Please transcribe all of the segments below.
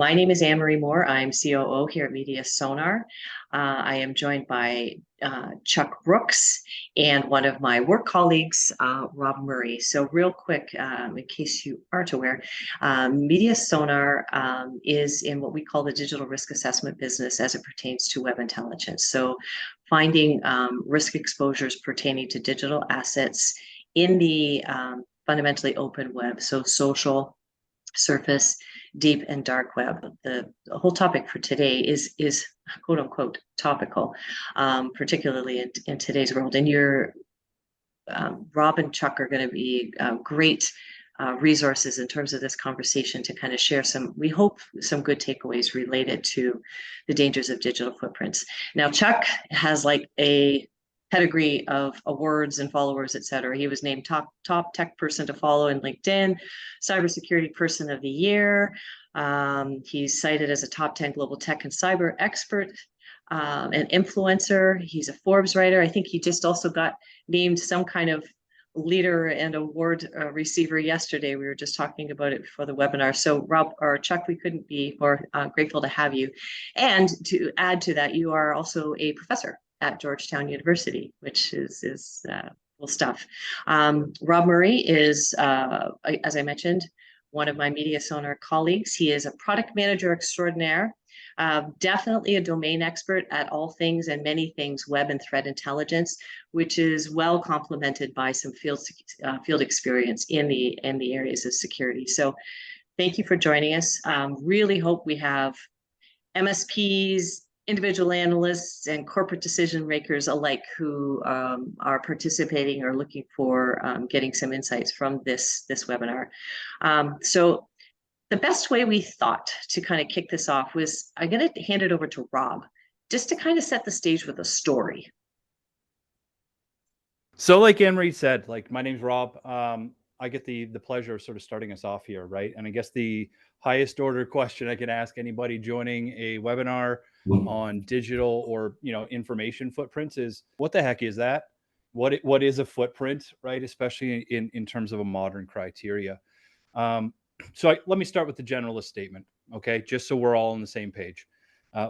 My name is Anne-Marie Moore. I'm COO here at Media Sonar. I am joined by Chuck Brooks and one of my work colleagues, Rob Murray. So real quick, in case you aren't aware, Media Sonar is in what we call the digital risk assessment business as it pertains to web intelligence. So finding risk exposures pertaining to digital assets in the fundamentally open web, so social, surface, deep, and dark web. The whole topic for today is quote unquote topical, particularly in today's world. And your Rob and Chuck are going to be great resources in terms of this conversation to kind of share some, we hope, some good takeaways related to the dangers of digital footprints. Now, Chuck has like a pedigree of awards and followers, et cetera. He was named top tech person to follow in LinkedIn, cybersecurity person of the year. He's cited as a top 10 global tech and cyber expert, an influencer. He's a Forbes writer. I think he just also got named some kind of leader and award receiver yesterday. We were just talking about it before the webinar. So Rob or Chuck, we couldn't be more grateful to have you. And to add to that, you are also a professor at Georgetown University, which is cool stuff. Rob Murray is, as I mentioned, one of my Media Sonar colleagues. He is a product manager extraordinaire, definitely a domain expert at all things and many things web and threat intelligence, which is well complemented by some field experience in the areas of security. So thank you for joining us. Really hope we have MSPs, individual analysts, and corporate decision makers alike who are participating or looking for getting some insights from this webinar. So the best way we thought to kind of kick this off was I'm going to hand it over to Rob just to kind of set the stage with a story. So like Anne-Marie said, like my name's Rob. I get the pleasure of sort of starting us off here, right? And I guess the highest order question I can ask anybody joining a webinar on digital or information footprints is, what the heck is that? What is a footprint, right? Especially in terms of a modern criteria. So let me start with the generalist statement, okay? Just so we're all on the same page.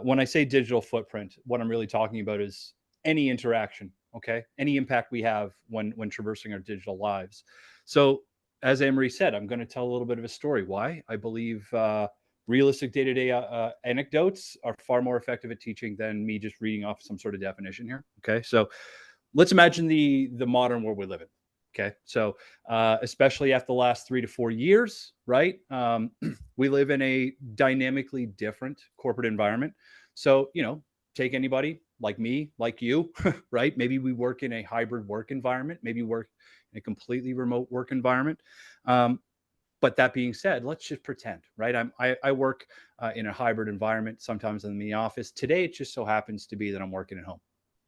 When I say digital footprint, what I'm really talking about is any interaction, okay? Any impact we have when traversing our digital lives. So as Anne-Marie said, I'm going to tell a little bit of a story. Why? I believe realistic day-to-day anecdotes are far more effective at teaching than me just reading off some sort of definition here, okay? So let's imagine the modern world we live in. Okay, so especially after the last 3 to 4 years, right? We live in a dynamically different corporate environment. So, take anybody like me, like you, right? Maybe we work in a hybrid work environment, maybe work in a completely remote work environment. But that being said, let's just pretend, right? I work in a hybrid environment. Sometimes I'm in the office. Today, it just so happens to be that I'm working at home.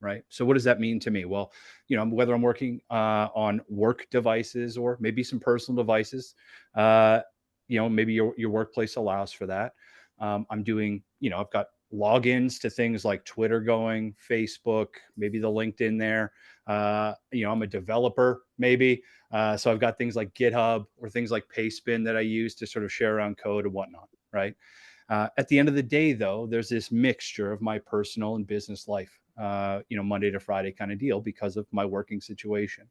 Right. So what does that mean to me? Well, whether I'm working on work devices or maybe some personal devices, maybe your workplace allows for that. I'm doing, I've got logins to things like Twitter going, Facebook, maybe the LinkedIn there. I'm a developer, maybe. So I've got things like GitHub or things like Pastebin that I use to sort of share around code and whatnot. Right. At the end of the day, though, there's this mixture of my personal and business life. Monday to Friday kind of deal because of my working situation.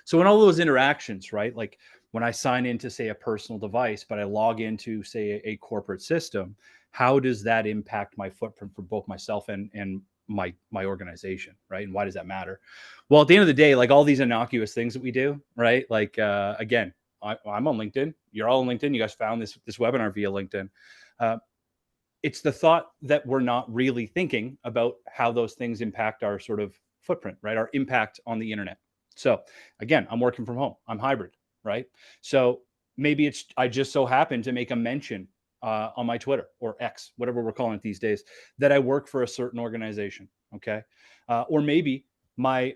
So in all those interactions, right, like when I sign into, say, a personal device, but I log into, say, a corporate system, how does that impact my footprint for both myself and my organization, right? And why does that matter? Well, at the end of the day, like all these innocuous things that we do, right? Like, again, I'm on LinkedIn. You're all on LinkedIn. You guys found this webinar via LinkedIn. It's the thought that we're not really thinking about how those things impact our sort of footprint, right? Our impact on the internet. So again, I'm working from home. I'm hybrid, right? So maybe I just so happen to make a mention on my Twitter or X, whatever we're calling it these days, that I work for a certain organization, okay? Or maybe my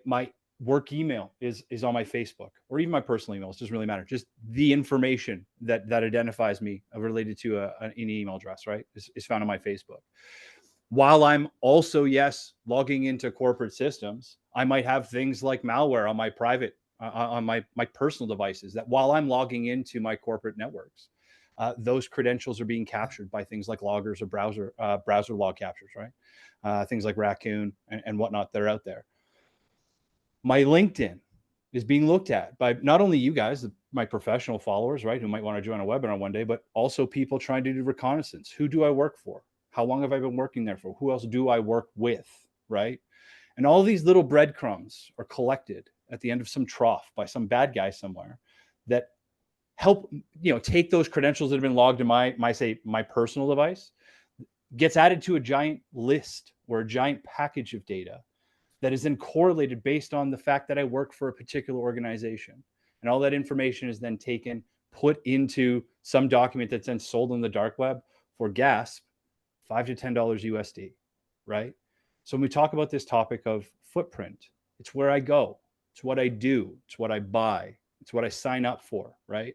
work email is on my Facebook or even my personal email. It doesn't really matter. Just the information that identifies me related to an email address, right, is found on my Facebook. While I'm also, yes, logging into corporate systems, I might have things like malware on my private, on my personal devices that while I'm logging into my corporate networks, those credentials are being captured by things like loggers or browser log captures, right? Things like Raccoon and whatnot that are out there. My LinkedIn is being looked at by not only you guys, my professional followers, right, who might want to join a webinar one day, but also people trying to do reconnaissance. Who do I work for? How long have I been working there for? Who else do I work with, right? And all these little breadcrumbs are collected at the end of some trough by some bad guy somewhere that help, take those credentials that have been logged in my personal device, gets added to a giant list or a giant package of data that is then correlated based on the fact that I work for a particular organization. And all that information is then taken, put into some document that's then sold on the dark web for gasp, $5 to $10 USD, right? So when we talk about this topic of footprint, it's where I go, it's what I do, it's what I buy, it's what I sign up for, right?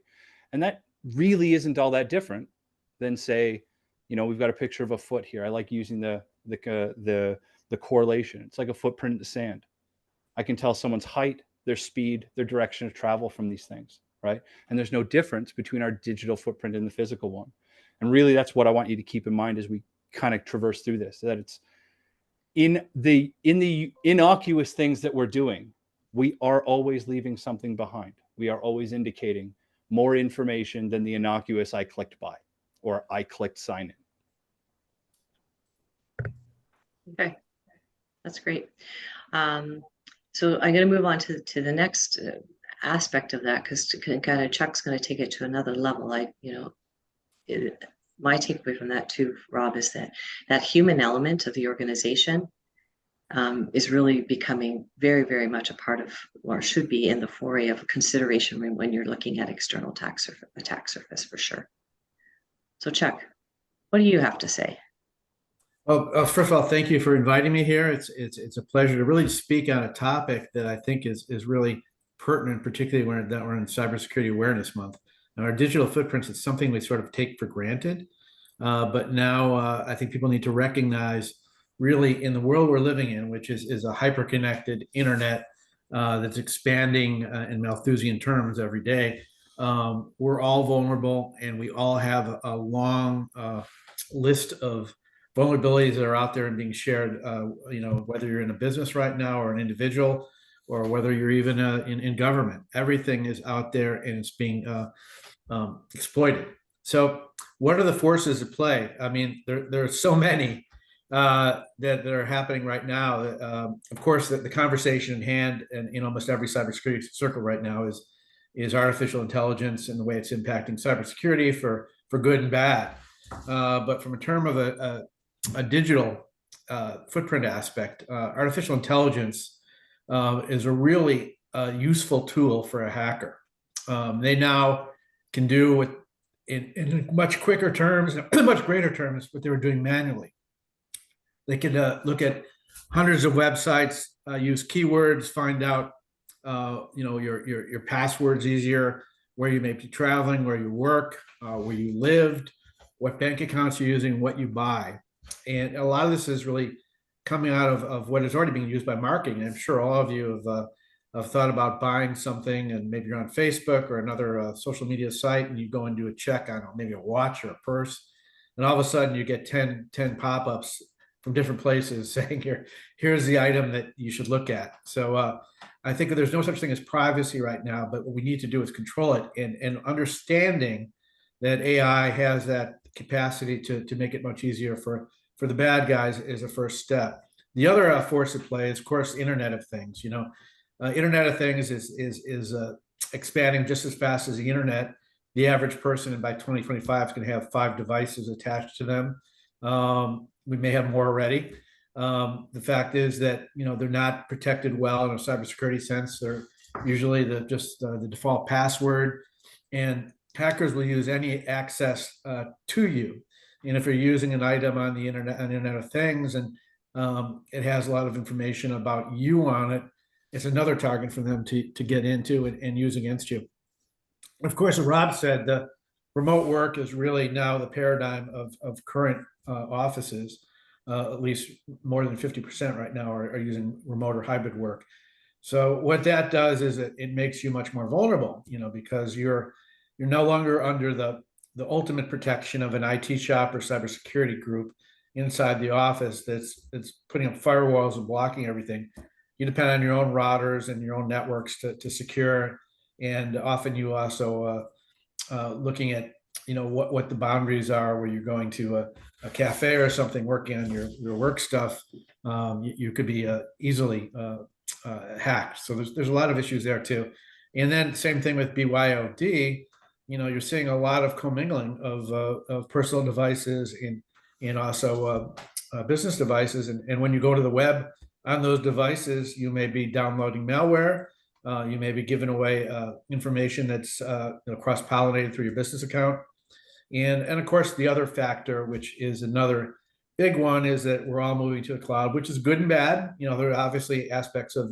And that really isn't all that different than, say, we've got a picture of a foot here. I like using the correlation. It's like a footprint in the sand. I can tell someone's height, their speed, their direction of travel from these things, right? And there's no difference between our digital footprint and the physical one. And really, that's what I want you to keep in mind as we kind of traverse through this, that it's in the innocuous things that we're doing, we are always leaving something behind. We are always indicating more information than the innocuous I clicked buy or I clicked sign in. Okay, that's great. So I'm going to move on to the next aspect of that, because kind of Chuck's going to take it to another level. My takeaway from that too, Rob, is that human element of the organization is really becoming very, very much a part of, or should be in the foray of consideration when you're looking at external attack surface for sure. So Chuck, what do you have to say? Well, first of all, thank you for inviting me here. It's a pleasure to really speak on a topic that I think is really pertinent, particularly when we're in Cybersecurity Awareness Month. And our digital footprints is something we sort of take for granted, but now I think people need to recognize, really, in the world we're living in, which is a hyper-connected internet that's expanding in Malthusian terms every day. We're all vulnerable, and we all have a long list of vulnerabilities that are out there and being shared, whether you're in a business right now or an individual, or whether you're even in government. Everything is out there and it's being exploited. So what are the forces at play? I mean, there are so many that are happening right now. Of course, the conversation in hand and in almost every cybersecurity circle right now is artificial intelligence and the way it's impacting cybersecurity for good and bad. But from a term of a digital footprint aspect, artificial intelligence is a really useful tool for a hacker. They now can do in much quicker terms, much greater terms, what they were doing manually. They could look at hundreds of websites, use keywords, find out your passwords easier, where you may be traveling, where you work, where you lived, what bank accounts you're using, what you buy. And a lot of this is really coming out of what is already being used by marketing. I'm sure all of you have thought about buying something, and maybe you're on Facebook or another social media site, and you go and do a check on maybe a watch or a purse, and all of a sudden you get 10 pop-ups from different places saying here's the item that you should look at. So I think that there's no such thing as privacy right now, but what we need to do is control it, and understanding that AI has that capacity to make it much easier for the bad guys is a first step. The other force at play is, of course, Internet of Things. Internet of Things is expanding just as fast as the internet. The average person by 2025 is going to have 5 devices attached to them. We may have more already. The fact is that they're not protected well in a cybersecurity sense. They're usually the default password, and hackers will use any access to you. And if you're using an item on the internet, on Internet of Things, and it has a lot of information about you on it, it's another target for them to get into and use against you. Of course, as Rob said, the remote work is really now the paradigm of current offices. At least more than 50% right now are using remote or hybrid work. So what that does is it makes you much more vulnerable, because you're no longer under the the ultimate protection of an IT shop or cybersecurity group inside the office that's putting up firewalls and blocking everything. You depend on your own routers and your own networks to secure, and often you also looking at what the boundaries are where you're going to a cafe or something working on your work stuff. You could be easily hacked. So there's a lot of issues there too. And then same thing with BYOD. You're seeing a lot of commingling of personal devices and also business devices. And when you go to the web on those devices, you may be downloading malware. You may be giving away information that's cross-pollinated through your business account. And of course, the other factor, which is another big one, is that we're all moving to the cloud, which is good and bad. There are obviously aspects of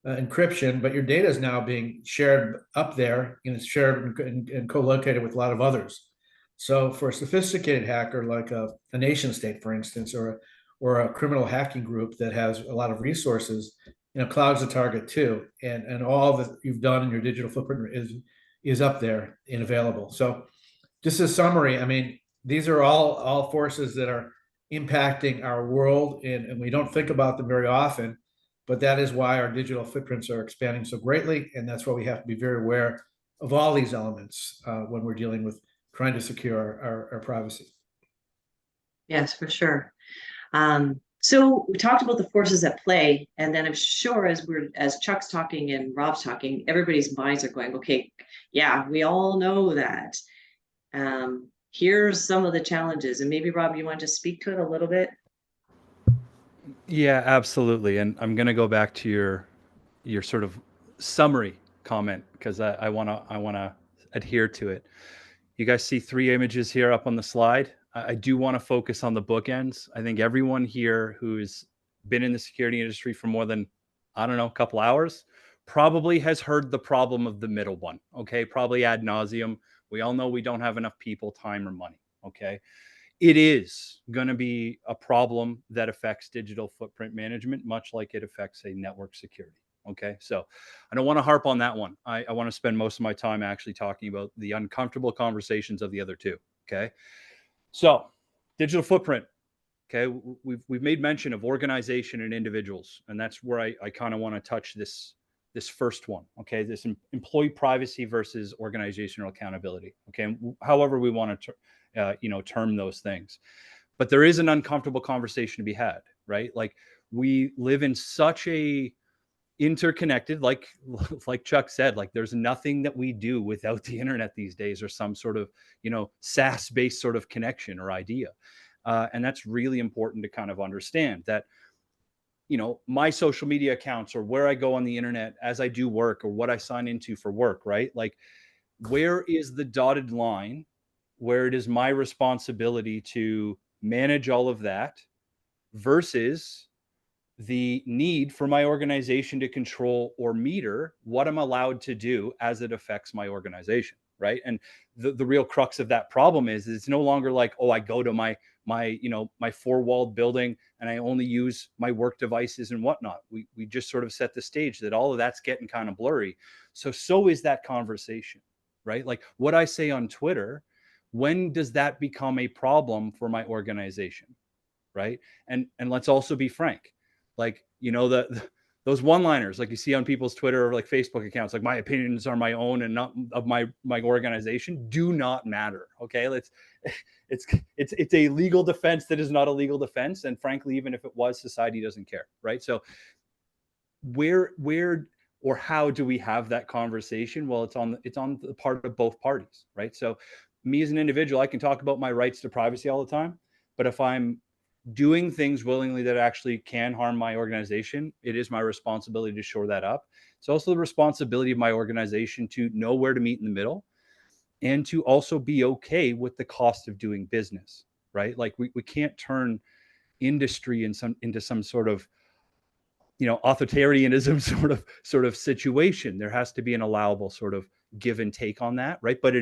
encryption, but your data is now being shared up there, and it's shared and co-located with a lot of others. So for a sophisticated hacker like a nation state, for instance, or a criminal hacking group that has a lot of resources, cloud's a target too, and all that you've done in your digital footprint is up there and available. So just a summary, I mean, these are all forces that are impacting our world, and we don't think about them very often, but that is why our digital footprints are expanding so greatly, and that's why we have to be very aware of all these elements when we're dealing with trying to secure our privacy. Yes, for sure. So we talked about the forces at play, and then I'm sure as Chuck's talking and Rob's talking, everybody's minds are going, okay, yeah, we all know that. Here's some of the challenges, and maybe Rob, you want to speak to it a little bit? Yeah, absolutely. And I'm going to go back to your sort of summary comment, because I want to adhere to it. You guys see 3 images here up on the slide. I do want to focus on the bookends. I think everyone here who's been in the security industry for more than, I don't know, a couple hours probably has heard the problem of the middle one. Okay. Probably ad nauseum. We all know we don't have enough people, time, or money. Okay. It is going to be a problem that affects digital footprint management, much like it affects a network security. Okay. So I don't want to harp on that one. I want to spend most of my time actually talking about the uncomfortable conversations of the other two. Okay. So digital footprint. Okay. We've made mention of organization and individuals, and that's where I kind of want to touch this first one. Okay. This employee privacy versus organizational accountability. Okay. And however we want to, term those things, but there is an uncomfortable conversation to be had, right? Like, we live in such a interconnected, like Chuck said, like there's nothing that we do without the internet these days, or some sort of, SaaS based sort of connection or idea. And that's really important to kind of understand that, my social media accounts, or where I go on the internet as I do work, or what I sign into for work, right? Like, where is the dotted line where it is my responsibility to manage all of that versus the need for my organization to control or meter what I'm allowed to do as it affects my organization, right? And the real crux of that problem is it's no longer like, oh, I go to my 4-walled building and I only use my work devices and whatnot. We just sort of set the stage that all of that's getting kind of blurry. So is that conversation, right? Like what I say on Twitter, when does that become a problem for my organization, right? And let's also be frank, like, those one-liners like you see on people's Twitter or like Facebook accounts, like my opinions are my own and not of my organization, do not matter. Okay. It's a legal defense that is not a legal defense. And frankly, even if it was, society doesn't care. Right. So where or how do we have that conversation? Well, it's on the part of both parties. Right. So me as an individual, I can talk about my rights to privacy all the time, but if I'm doing things willingly that actually can harm my organization, it is my responsibility to shore that up. It's also the responsibility of my organization to know where to meet in the middle, and to also be okay with the cost of doing business, right? Like we can't turn industry into some sort of, authoritarianism sort of situation. There has to be an allowable sort of give and take on that, right? But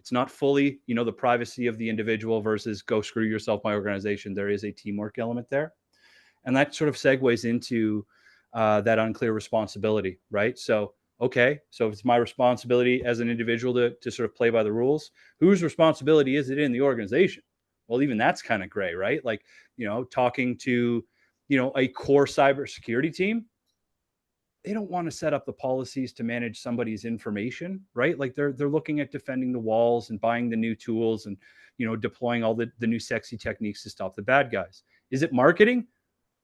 it's not fully, the privacy of the individual versus go screw yourself, my organization. There is a teamwork element there. And that sort of segues into that unclear responsibility, right? So Okay, so if it's my responsibility as an individual to sort of play by the rules, whose responsibility is it in the organization? Well, even that's kind of gray, right? Like, talking to, a core cybersecurity team, they don't want to set up the policies to manage somebody's information, right? Like they're looking at defending the walls and buying the new tools and, deploying all the new sexy techniques to stop the bad guys. Is it marketing?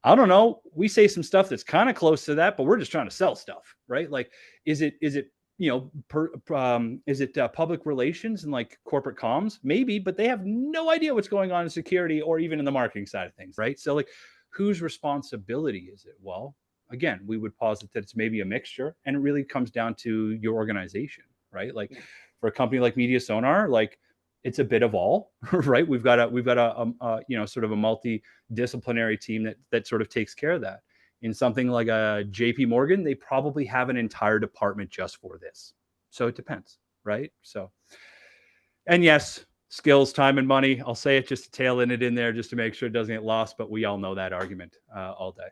I don't know. We say some stuff that's kind of close to that, but we're just trying to sell stuff, right? Like, is it, is it public relations and like corporate comms? Maybe, but they have no idea what's going on in security or even in the marketing side of things, right? So, like, whose responsibility is it? Well, again, we would posit that it's maybe a mixture, and it really comes down to your organization, right? Like, for a company like Media Sonar, like, it's a bit of all, right? We've got a sort of a multidisciplinary team that sort of takes care of that. In something like a JP Morgan, they probably have an entire department just for this. So it depends, right? So, and yes, skills, time, and money. I'll say it just to tail it in there just to make sure it doesn't get lost, but we all know that argument all day.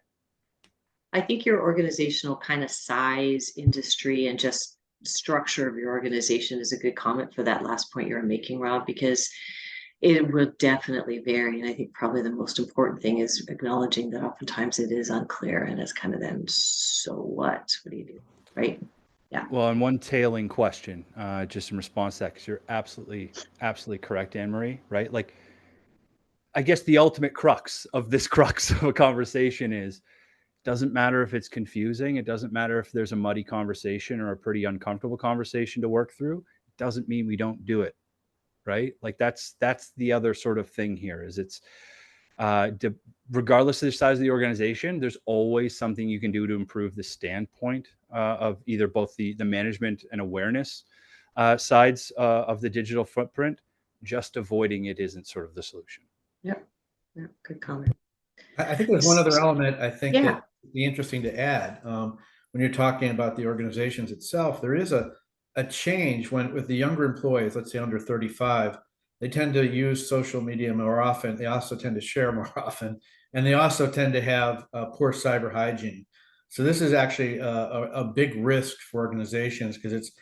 I think your organizational kind of size, industry, and just structure of your organization is a good comment for that last point you're making, Rob, because it will definitely vary. And I think probably the most important thing is acknowledging that oftentimes it is unclear and it's kind of then, so what? What do you do? Right? Yeah. Well, and one tailing question, just in response to that, because you're absolutely correct, Anne-Marie, right? Like, I guess the ultimate crux of this crux of a conversation is, doesn't matter if it's confusing. It doesn't matter if there's a muddy conversation or a pretty uncomfortable conversation to work through. It doesn't mean we don't do it, right? Like that's the other sort of thing here is it's regardless of the size of the organization, there's always something you can do to improve the standpoint of either both the management and awareness sides of the digital footprint. Just avoiding it isn't sort of the solution. Yep. Yeah, good comment. I think there's one other element I think Yeah. that would be interesting to add. When you're talking about the organizations itself, there is a change with the younger employees, let's say under 35, they tend to use social media more often. They also tend to share more often, and they also tend to have poor cyber hygiene. So this is actually a big risk for organizations because it's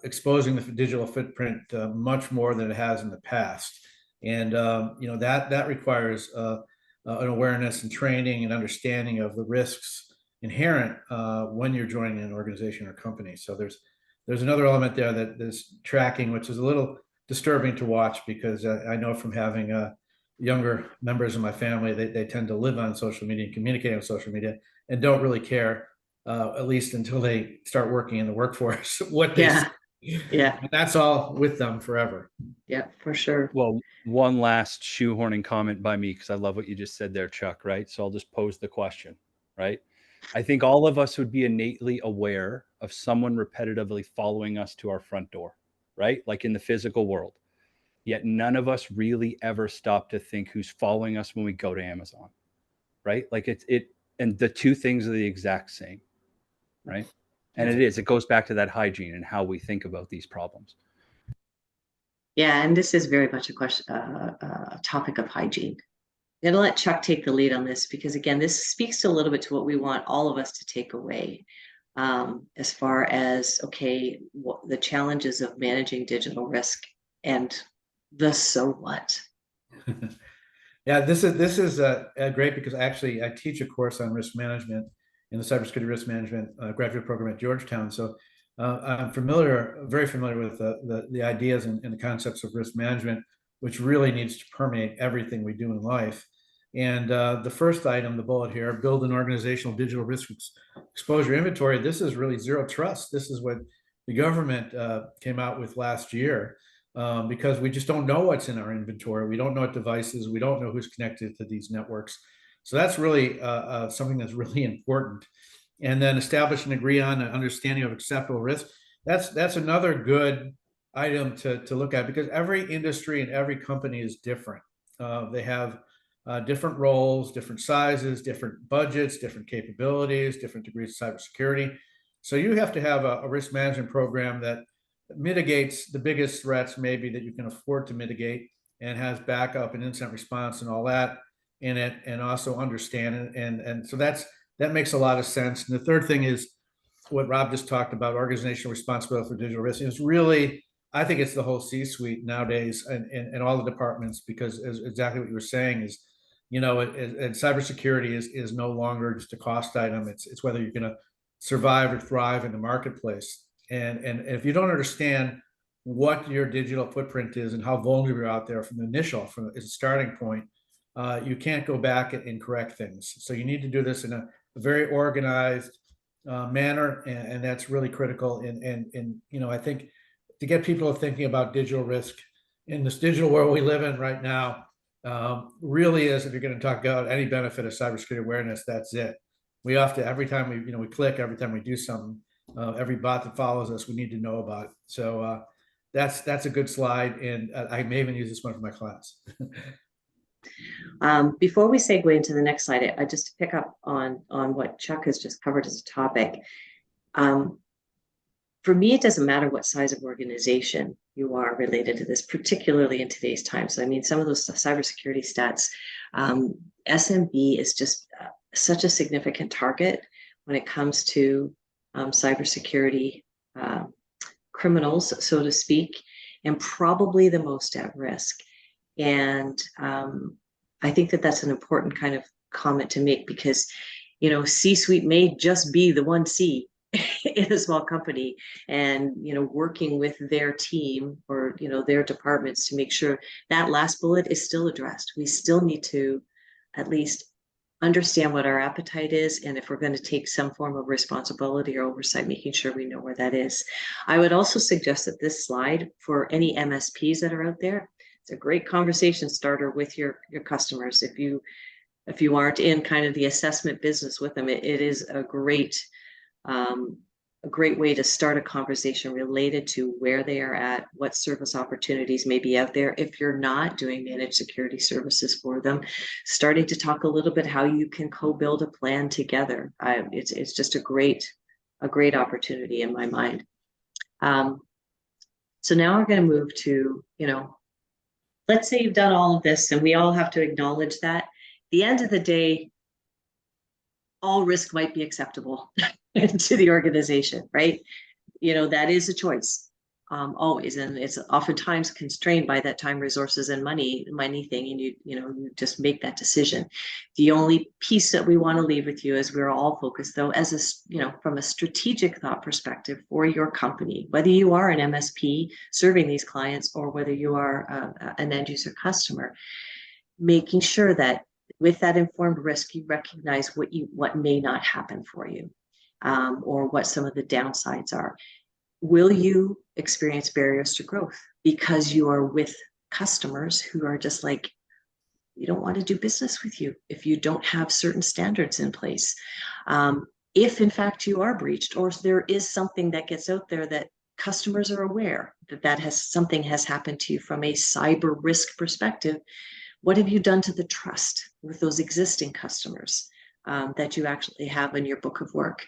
exposing the digital footprint much more than it has in the past. And that requires an awareness and training and understanding of the risks inherent when you're joining an organization or company. So there's another element there that is tracking, which is a little disturbing to watch because I know from having younger members of my family, they tend to live on social media and communicate on social media and don't really care, at least until they start working in the workforce, what they Yeah. see. Yeah. And that's all with them forever. Yeah, for sure. Well, one last shoehorning comment by me, because I love what you just said there, Chuck, right? So I'll just pose the question, right? I think all of us would be innately aware of someone repetitively following us to our front door, right? Like in the physical world. Yet none of us really ever stop to think who's following us when we go to Amazon, right? Like and the two things are the exact same, right? And it goes back to that hygiene and how we think about these problems. Yeah, and this is very much a question, a topic of hygiene. I'm going to let Chuck take the lead on this because, again, this speaks a little bit to what we want all of us to take away as far as, okay, the challenges of managing digital risk and the so what. Yeah, this is great because actually I teach a course on risk management in the cybersecurity risk management graduate program at Georgetown. So I'm very familiar with the ideas and the concepts of risk management, which really needs to permeate everything we do in life. And the first item, the bullet here, build an organizational digital risk exposure inventory. This is really zero trust. This is what the government came out with last year. Because we just don't know what's in our inventory. We don't know what devices, we don't know who's connected to these networks. So that's really something that's really important. And then establish and agree on an understanding of acceptable risk. That's another good item to look at because every industry and every company is different. They have different roles, different sizes, different budgets, different capabilities, different degrees of cybersecurity. So you have to have a risk management program that mitigates the biggest threats maybe that you can afford to mitigate and has backup and incident response and all that in it and also understand it. And so that makes a lot of sense. And the third thing is what Rob just talked about, organizational responsibility for digital risk, is really, I think it's the whole C-suite nowadays and all the departments, because exactly what you were saying is, and cybersecurity is no longer just a cost item. It's whether you're going to survive or thrive in the marketplace. And if you don't understand what your digital footprint is and how vulnerable you're out there from as a starting point, you can't go back and correct things. So you need to do this in a very organized manner, and that's really critical. And I think to get people thinking about digital risk in this digital world we live in right now, really is, if you're going to talk about any benefit of cybersecurity awareness, that's it. We have to, every time we click, every time we do something, every bot that follows us, we need to know about it. So that's a good slide, and I may even use this one for my class. Before we segue into the next slide, I just to pick up on what Chuck has just covered as a topic. For me, it doesn't matter what size of organization you are related to this, particularly in today's times. I mean, some of those cybersecurity stats, SMB is just such a significant target when it comes to cybersecurity criminals, so to speak, and probably the most at risk. And I think that that's an important kind of comment to make, because, C-suite may just be the one C in a small company, and, working with their team or, their departments to make sure that last bullet is still addressed. We still need to at least understand what our appetite is, and if we're going to take some form of responsibility or oversight, making sure we know where that is. I would also suggest that this slide, for any MSPs that are out there, it's a great conversation starter with your customers. If you aren't in kind of the assessment business with them, it is a great way to start a conversation related to where they are at, what service opportunities may be out there. If you're not doing managed security services for them, starting to talk a little bit how you can co-build a plan together. It's just a great opportunity in my mind. So now we're going to move to, let's say you've done all of this, and we all have to acknowledge that at the end of the day, all risk might be acceptable to the organization, right? That is a choice, always, and it's oftentimes constrained by that time, resources, and money thing, and you just make that decision. The only piece that we want to leave with you, as we're all focused, though, as from a strategic thought perspective for your company, whether you are an MSP serving these clients or whether you are an end user customer, making sure that with that informed risk, you recognize what may not happen for you, or what some of the downsides are. Will you experience barriers to growth because you are with customers who are just like, you don't want to do business with you if you don't have certain standards in place? If in fact you are breached, or there is something that gets out there that customers are aware that something has happened to you from a cyber risk perspective, what have you done to the trust with those existing customers that you actually have in your book of work?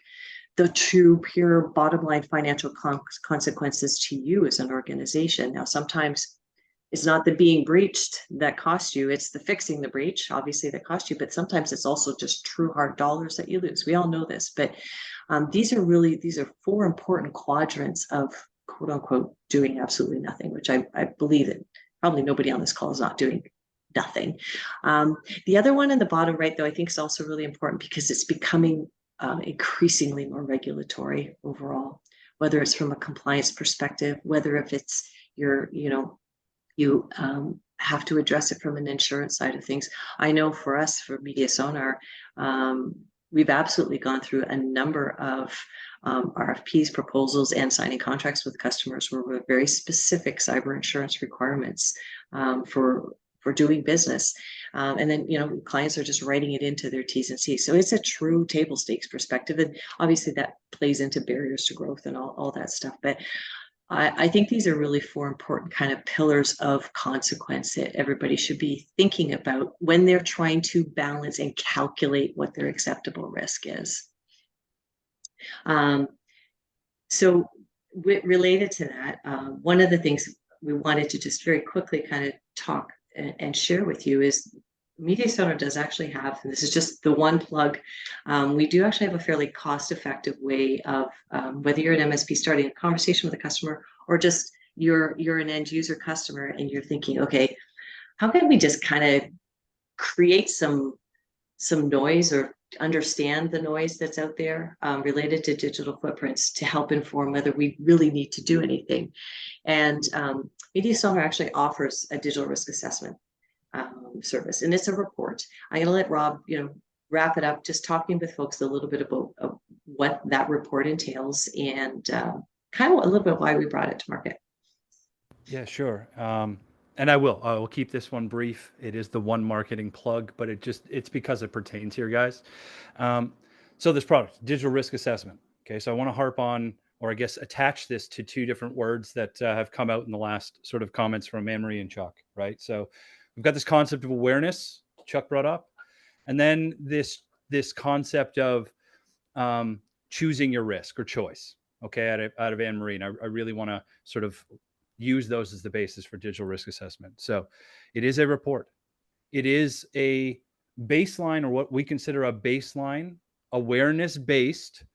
The true, pure, bottom line financial consequences to you as an organization. Now, sometimes it's not the being breached that costs you, it's the fixing the breach, obviously, that cost you, but sometimes it's also just true hard dollars that you lose. We all know this, but these are 4 important quadrants of, quote unquote, doing absolutely nothing, which I believe that probably nobody on this call is not doing nothing. The other one in the bottom right, though, I think is also really important, because it's becoming increasingly more regulatory overall, whether it's from a compliance perspective, whether if it's you have to address it from an insurance side of things. I know for us, for Media Sonar, we've absolutely gone through a number of RFPs, proposals, and signing contracts with customers where we have very specific cyber insurance requirements for doing business. And then, clients are just writing it into their T's and C's. So it's a true table stakes perspective. And obviously that plays into barriers to growth and all that stuff. But I think these are really 4 important kind of pillars of consequence that everybody should be thinking about when they're trying to balance and calculate what their acceptable risk is. So related to that, one of the things we wanted to just very quickly kind of talk and share with you is Media Sonar does actually have, and this is just the one plug, we do actually have a fairly cost-effective way of, whether you're an MSP starting a conversation with a customer or just you're an end user customer and you're thinking, okay, how can we just kind of create some noise or understand the noise that's out there related to digital footprints to help inform whether we really need to do anything. And Media Sonar actually offers a digital risk assessment service, and it's a report. I'm going to let Rob, wrap it up, just talking with folks a little bit about what that report entails and kind of a little bit why we brought it to market. Yeah, sure. And I will keep this one brief. It is the one marketing plug, but it's because it pertains here, guys. So this product, digital risk assessment. Okay. So I want to harp on, or I guess attach this to two different words that have come out in the last sort of comments from Anne-Marie and Chuck, right? So we've got this concept of awareness Chuck brought up, and then this concept of choosing your risk or choice. Okay. Out of Anne-Marie. And I really want to sort of use those as the basis for digital risk assessment. So it is a report. It is a baseline, or what we consider a baseline awareness-based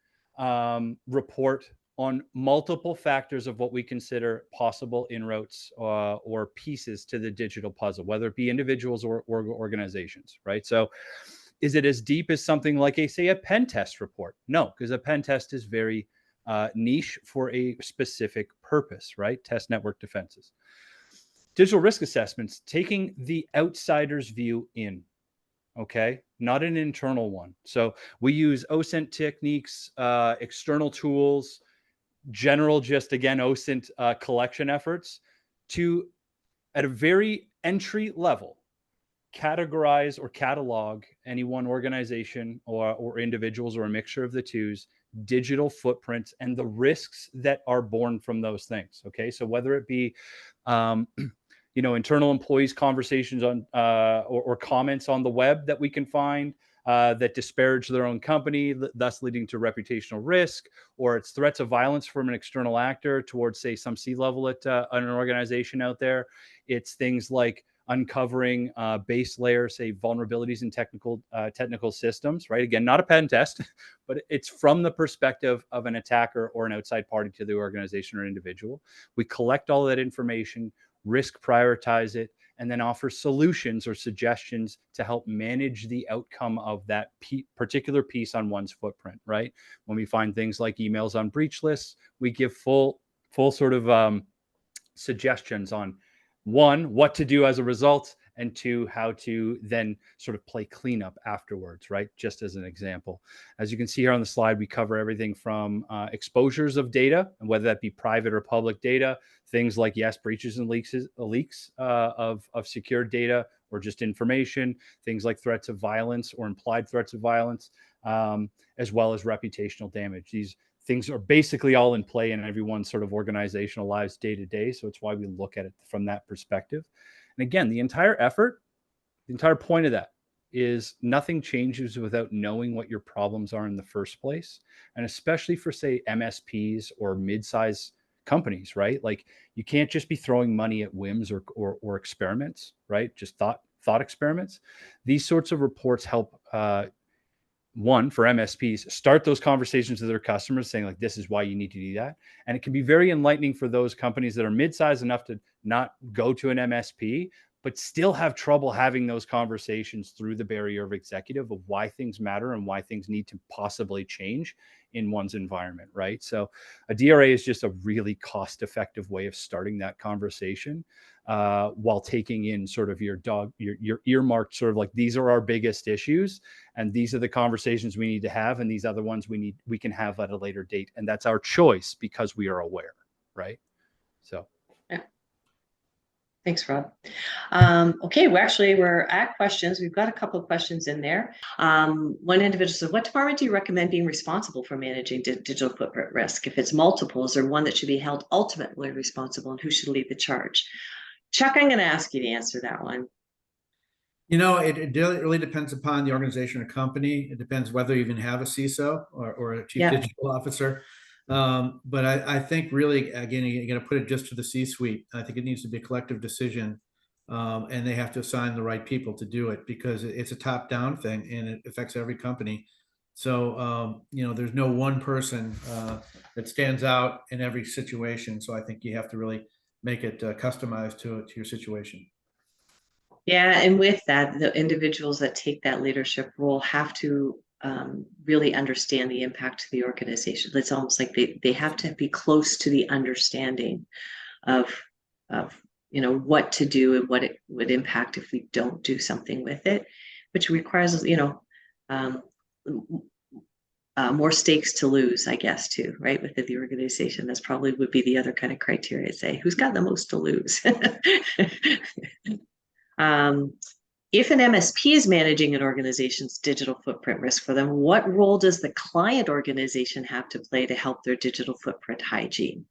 report on multiple factors of what we consider possible inroads or pieces to the digital puzzle, whether it be individuals or organizations, right? So is it as deep as something like a pen test report? No, because a pen test is very niche for a specific purpose, right? Test network defenses. Digital risk assessments, taking the outsider's view in, okay? Not an internal one. So we use OSINT techniques, external tools, general, just again, OSINT collection efforts to, at a very entry level, categorize or catalog any one organization or individuals or a mixture of the two's digital footprints and the risks that are born from those things. Okay. So whether it be, internal employees' conversations on or comments on the web that we can find that disparage their own company, thus leading to reputational risk, or it's threats of violence from an external actor towards, say, some C-level at an organization out there. It's things like uncovering base layer, say, vulnerabilities in technical systems, right? Again, not a pen test, but it's from the perspective of an attacker or an outside party to the organization or individual. We collect all of that information, risk prioritize it, and then offer solutions or suggestions to help manage the outcome of that particular piece on one's footprint, right? When we find things like emails on breach lists, we give full sort of suggestions on, one, what to do as a result, and two, how to then sort of play cleanup afterwards, right? Just as an example. As you can see here on the slide, we cover everything from exposures of data, and whether that be private or public data, things like, yes, breaches and leaks of secured data or just information, things like threats of violence or implied threats of violence, as well as reputational damage. These things are basically all in play in everyone's sort of organizational lives day to day. So it's why we look at it from that perspective. And again, the entire effort, the entire point of that is nothing changes without knowing what your problems are in the first place. And especially for, say, MSPs or mid-size companies, right? Like, you can't just be throwing money at whims or experiments, right? Just thought experiments. These sorts of reports help one, for MSPs, start those conversations with their customers saying, like, this is why you need to do that. And it can be very enlightening for those companies that are mid-sized enough to not go to an MSP, but still have trouble having those conversations through the barrier of executive of why things matter and why things need to possibly change in one's environment, right? So a DRA is just a really cost-effective way of starting that conversation while taking in sort of your earmarked sort of like, these are our biggest issues and these are the conversations we need to have, and these other ones we can have at a later date, and that's our choice because we are aware, right? So yeah. Thanks, Rob. Okay, we're at questions. We've got a couple of questions in there. One individual says, what department do you recommend being responsible for managing digital footprint risk? If it's multiple, is there one that should be held ultimately responsible, and who should lead the charge? Chuck, I'm going to ask you to answer that one. It really depends upon the organization or company. It depends whether you even have a CISO or a chief digital officer. But I think really, again, you're going to put it just to the C-suite. I think it needs to be a collective decision and they have to assign the right people to do it because it's a top-down thing and it affects every company. So, there's no one person that stands out in every situation. So I think you have to really make it customized to your situation. Yeah, and with that, the individuals that take that leadership role have to really understand the impact to the organization. It's almost like they have to be close to the understanding of what to do and what it would impact if we don't do something with it, which requires um, more stakes to lose, I guess, too, right? Within the organization, that's probably would be the other kind of criteria. Say who's got the most to lose. um, if an MSP is managing an organization's digital footprint risk for them, what role does the client organization have to play to help their digital footprint hygiene?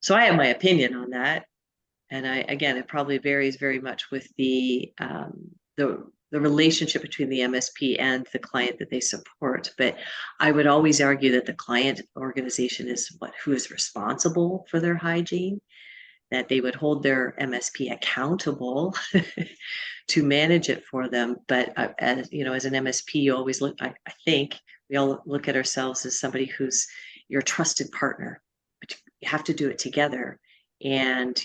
So I have my opinion on that, and again, it probably varies very much with the relationship between the MSP and the client that they support. But I would always argue that the client organization is who is responsible for their hygiene, that they would hold their MSP accountable to manage it for them. But as an MSP, you always look. I think we all look at ourselves as somebody who's your trusted partner, but you have to do it together. And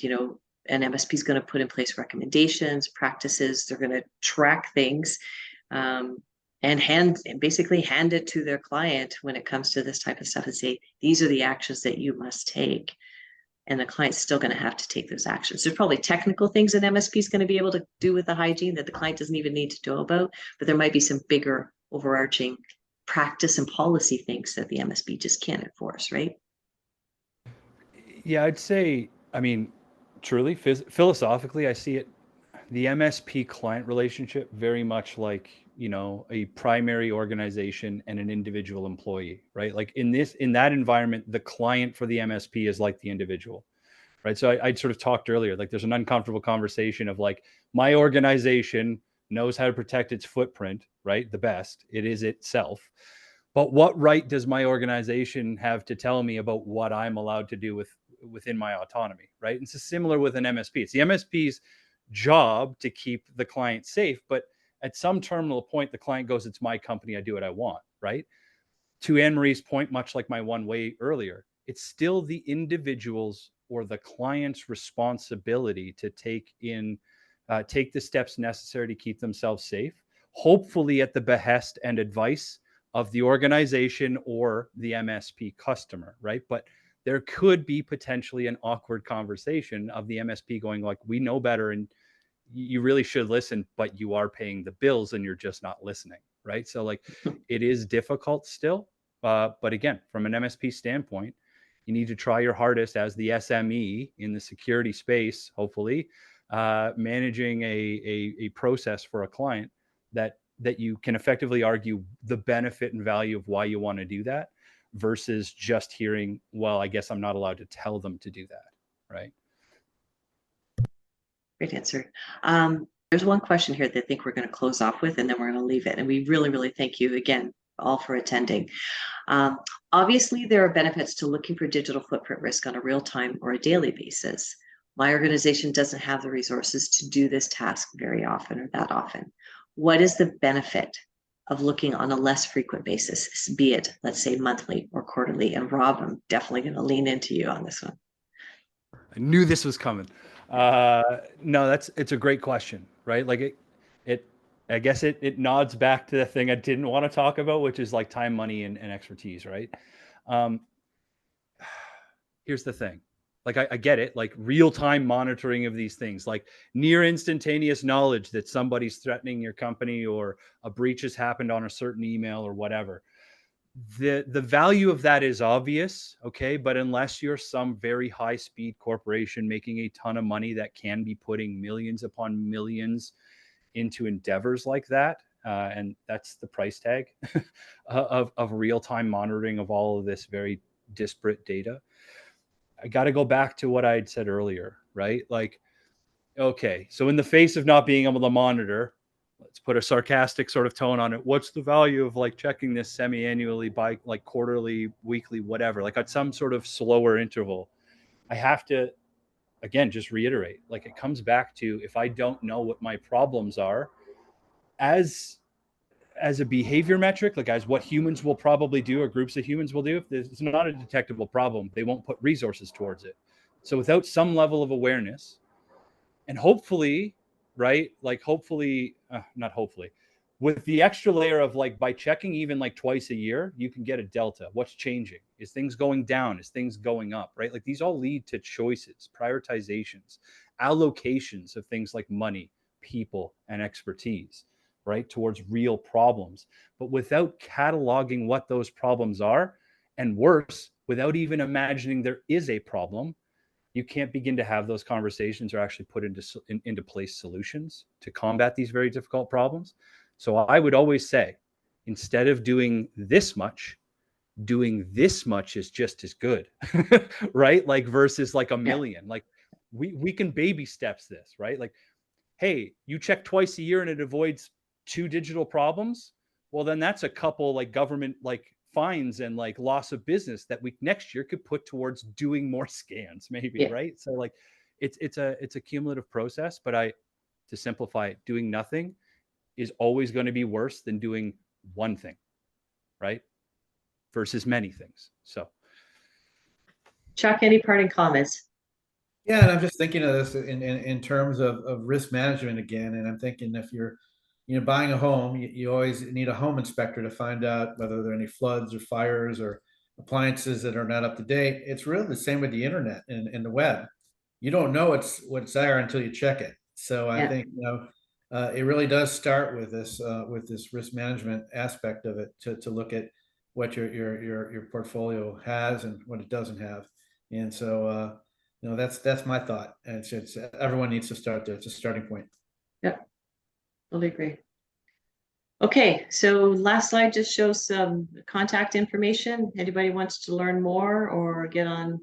an MSP is going to put in place recommendations, practices. They're going to track things, and basically hand it to their client when it comes to this type of stuff and say, these are the actions that you must take. And the client's still going to have to take those actions. There's probably technical things an MSP is going to be able to do with the hygiene that the client doesn't even need to know about, but there might be some bigger overarching practice and policy things that the MSP just can't enforce, right? Yeah, I'd say, I mean, truly, philosophically, I see it, the MSP client relationship very much like, a primary organization and an individual employee, right? Like in that environment, the client for the MSP is like the individual, right? So I sort of talked earlier, like there's an uncomfortable conversation of like, my organization knows how to protect its footprint, right? The best, it is itself. But what right does my organization have to tell me about what I'm allowed to do within my autonomy, right? And it's similar with an MSP. It's the MSP's job to keep the client safe, but at some terminal point, the client goes, "It's my company. I do what I want," right? To Anne Marie's point, much like my one way earlier, it's still the individual's or the client's responsibility to take the steps necessary to keep themselves safe, hopefully at the behest and advice of the organization or the MSP customer, right? But there could be potentially an awkward conversation of the MSP going like, we know better and you really should listen, but you are paying the bills and you're just not listening, right? So like it is difficult still. But again, from an MSP standpoint, you need to try your hardest as the SME in the security space, hopefully, managing a process for a client that you can effectively argue the benefit and value of why you want to do that versus just hearing, well, I guess I'm not allowed to tell them to do that, right? Great answer. There's one question here that I think we're going to close off with, and then we're going to leave it. And we really, really thank you again all for attending. Obviously, there are benefits to looking for digital footprint risk on a real-time or a daily basis. My organization doesn't have the resources to do this task very often or that often. What is the benefit of looking on a less frequent basis, be it, let's say, monthly or quarterly? And Rob, I'm definitely going to lean into you on this one. I knew this was coming. No, it's a great question, right? Like I guess it nods back to the thing I didn't want to talk about, which is like time, money, and expertise, right? Here's the thing. Like I get it, like real-time monitoring of these things, like near instantaneous knowledge that somebody's threatening your company or a breach has happened on a certain email or whatever. The value of that is obvious, okay, but unless you're some very high speed corporation making a ton of money that can be putting millions upon millions into endeavors like that, and that's the price tag of real-time monitoring of all of this very disparate data. I got to go back to what I had said earlier, right? Like, okay, so in the face of not being able to monitor, let's put a sarcastic sort of tone on it. What's the value of like checking this semi-annually, by like quarterly, weekly, whatever, like at some sort of slower interval? I have to again, just reiterate, like it comes back to, if I don't know what my problems are as a behavior metric, like as what humans will probably do or groups of humans will do, if it's not a detectable problem, they won't put resources towards it. So without some level of awareness, and hopefully, right, like hopefully, not hopefully, with the extra layer of like, by checking even like twice a year, you can get a delta. What's changing? Is things going down? Is things going up? Right? Like these all lead to choices, prioritizations, allocations of things like money, people, and expertise, right, towards real problems. But without cataloging what those problems are, and worse, without even imagining there is a problem, you can't begin to have those conversations or actually put into place solutions to combat these very difficult problems. So I would always say, instead of doing this much is just as good, right? Like versus like a million. Like we can baby steps this, right? Like, hey, you check twice a year and it avoids 2 digital problems. Well, then that's a couple like government like fines and like loss of business that we next year could put towards doing more scans, maybe, right? So like it's a cumulative process, but to simplify it, doing nothing is always going to be worse than doing one thing, right? Versus many things. So Chuck, any parting comments? Yeah, and I'm just thinking of this in terms of risk management again. And I'm thinking, if you're, buying a home, you always need a home inspector to find out whether there are any floods or fires or appliances that are not up to date. It's really the same with the internet and the web. You don't know what's there until you check it. So I think, it really does start with this risk management aspect of it, to look at what your portfolio has and what it doesn't have. And so that's my thought. And it's everyone needs to start there. It's a starting point. Yeah, totally agree. Okay, so last slide just shows some contact information. Anybody wants to learn more or get on?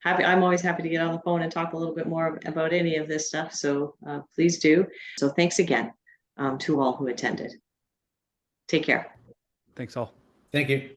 I'm always happy to get on the phone and talk a little bit more about any of this stuff. So please do. So thanks again to all who attended. Take care. thanks all. Thank you.